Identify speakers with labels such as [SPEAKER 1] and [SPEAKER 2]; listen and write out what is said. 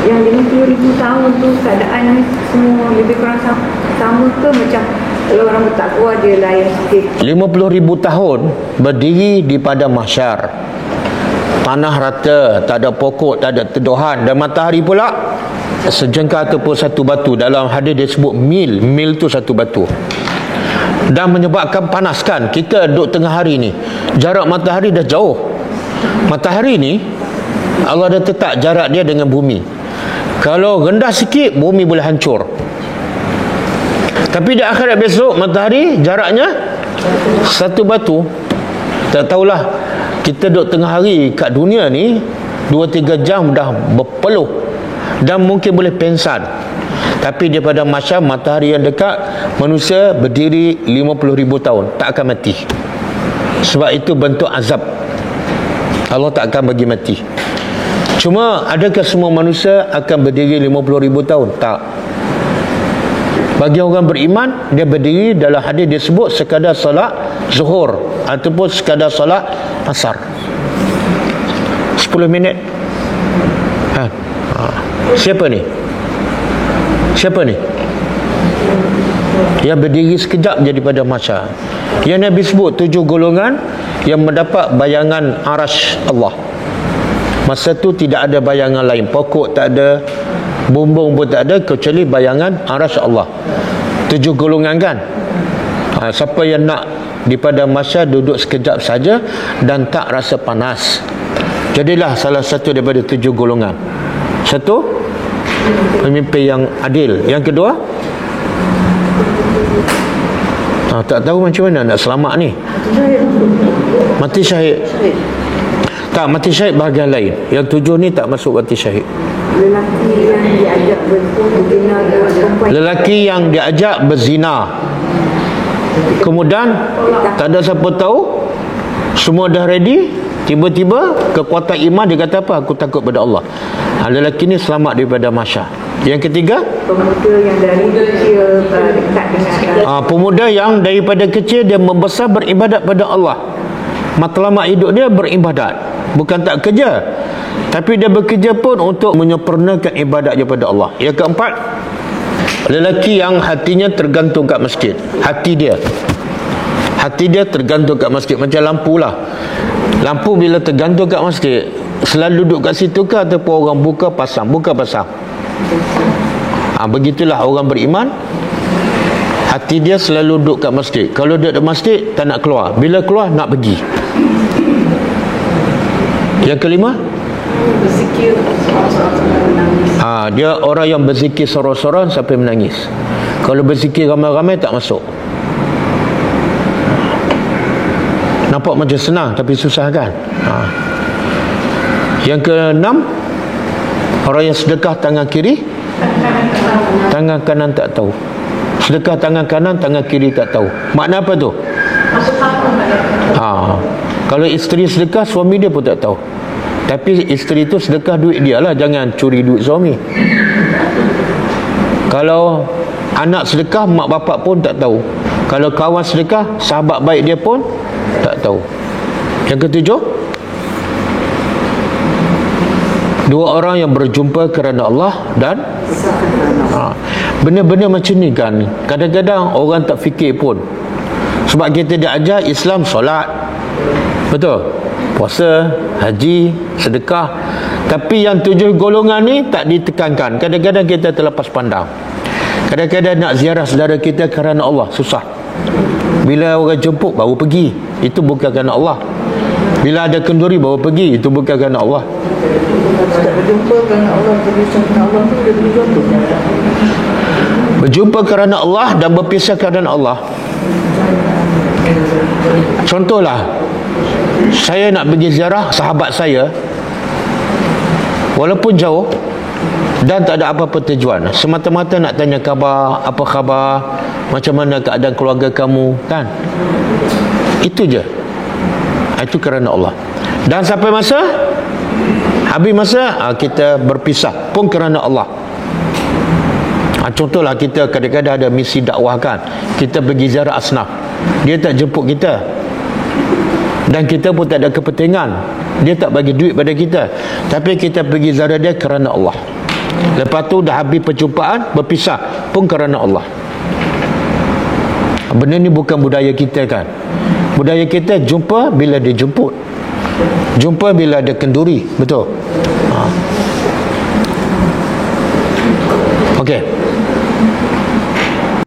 [SPEAKER 1] Yang 50,000 tahun tu keadaan semua lebih kurang sama ke macam kalau orang bertakwa dia lain sikit?
[SPEAKER 2] 50,000 tahun berdiri di padang mahsyar. Tanah rata, tak ada pokok, tak ada teduhan, dan matahari pula sejengkal ataupun satu batu. Dalam hadis dia sebut mil. Mil tu satu batu. Dan menyebabkan panas kan. Kita duduk tengah hari ni, jarak matahari dah jauh. Matahari ni Allah dah tetap jarak dia dengan bumi. Kalau rendah sikit, bumi boleh hancur. Tapi di akhirat besok, matahari jaraknya satu batu. Tak tahulah, kita duduk tengah hari kat dunia ni 2-3 jam dah berpeluh dan mungkin boleh pengsan. Tapi daripada mahsyar, matahari yang dekat, manusia berdiri 50,000 tahun tak akan mati. Sebab itu bentuk azab. Allah tak akan bagi mati. Cuma adakah semua manusia akan berdiri 50,000 tahun? Tak. Bagi orang beriman, dia berdiri dalam hadis dia sebut sekadar solat zuhur ataupun sekadar solat asar, 10 minit. Siapa ni? Siapa ni? Yang berdiri sekejap je daripada mahsyar. Yang Nabi sebut 7 golongan yang mendapat bayangan arasy Allah. Masa tu tidak ada bayangan lain, pokok tak ada, bumbung pun tak ada, kecuali bayangan arasy Allah. 7 golongan kan. Siapa yang nak daripada mahsyar duduk sekejap saja dan tak rasa panas, jadilah salah satu daripada 7 golongan. Satu, pemimpin yang adil. Yang kedua, tak tahu macam mana nak selamat ni. Mati syahid. Tak, mati syahid bahagian lain. Yang 7 ni tak masuk mati syahid. Lelaki yang diajak berzina, kemudian tak ada siapa tahu, semua dah ready, tiba-tiba kekuatan iman dia kata apa? Aku takut pada Allah. Lelaki ni selamat daripada mahsyar. Yang ketiga,
[SPEAKER 1] pemuda yang dari kecil dekat dengan
[SPEAKER 2] pemuda yang daripada kecil dia membesar beribadat pada Allah. Matlamat hidup dia beribadat, bukan tak kerja, tapi dia bekerja pun untuk menyempurnakan ibadat dia pada Allah. Yang keempat, lelaki yang hatinya tergantung kat masjid. Hati dia tergantung kat masjid. Macam lampu lah. Lampu bila tergantung kat masjid, selalu duduk kat situ ke ataupun orang buka pasang? Begitulah orang beriman. Hati dia selalu duduk kat masjid. Kalau dia di masjid, tak nak keluar. Bila keluar, nak pergi. Yang kelima,
[SPEAKER 1] berzikir
[SPEAKER 2] dia orang yang berzikir sorang-sorang sampai menangis. Kalau berzikir ramai-ramai tak masuk. Nampak macam senang tapi susah kan. Yang keenam, orang yang sedekah tangan kiri, tangan kanan tak tahu. Sedekah tangan kanan, tangan kiri tak tahu. Makna apa tu? Kalau isteri sedekah, suami dia pun tak tahu. Tapi isteri tu sedekah duit dia lah, jangan curi duit suami. Kalau anak sedekah, mak bapak pun tak tahu. Kalau kawan sedekah, sahabat baik dia pun tak tahu. Yang ketujuh, dua orang yang berjumpa kerana Allah dan benda-benda macam ni kan, kadang-kadang orang tak fikir pun. Sebab kita diajar Islam solat, betul, puasa, haji, sedekah. Tapi yang 7 golongan ni tak ditekankan. Kadang-kadang kita terlepas pandang. Kadang-kadang nak ziarah saudara kita kerana Allah, susah. Bila orang jemput baru pergi, itu bukan kerana Allah. Bila ada kenduri baru pergi, itu bukan kerana Allah.
[SPEAKER 1] berjumpa kerana Allah, berpisah kerana Allah tu dia beri contoh.
[SPEAKER 2] Berjumpa kerana Allah dan berpisah kerana Allah. Contohlah, saya nak pergi ziarah sahabat saya, walaupun jauh dan tak ada apa-apa tujuan, semata-mata nak tanya khabar, apa khabar, macam mana keadaan keluarga kamu, kan? Itu je. Itu kerana Allah. Dan sampai masa habis masa, kita berpisah pun kerana Allah. Contohlah, kita kadang-kadang ada misi dakwah, kan, kita pergi ziarah asnaf, dia tak jemput kita dan kita pun tak ada kepentingan, dia tak bagi duit pada kita, tapi kita pergi ziarah dia kerana Allah. Lepas tu dah habis perjumpaan, berpisah pun kerana Allah. Benda ni bukan budaya kita kan. Budaya kita jumpa bila dijemput, jumpa bila ada kenduri. Betul? Okey.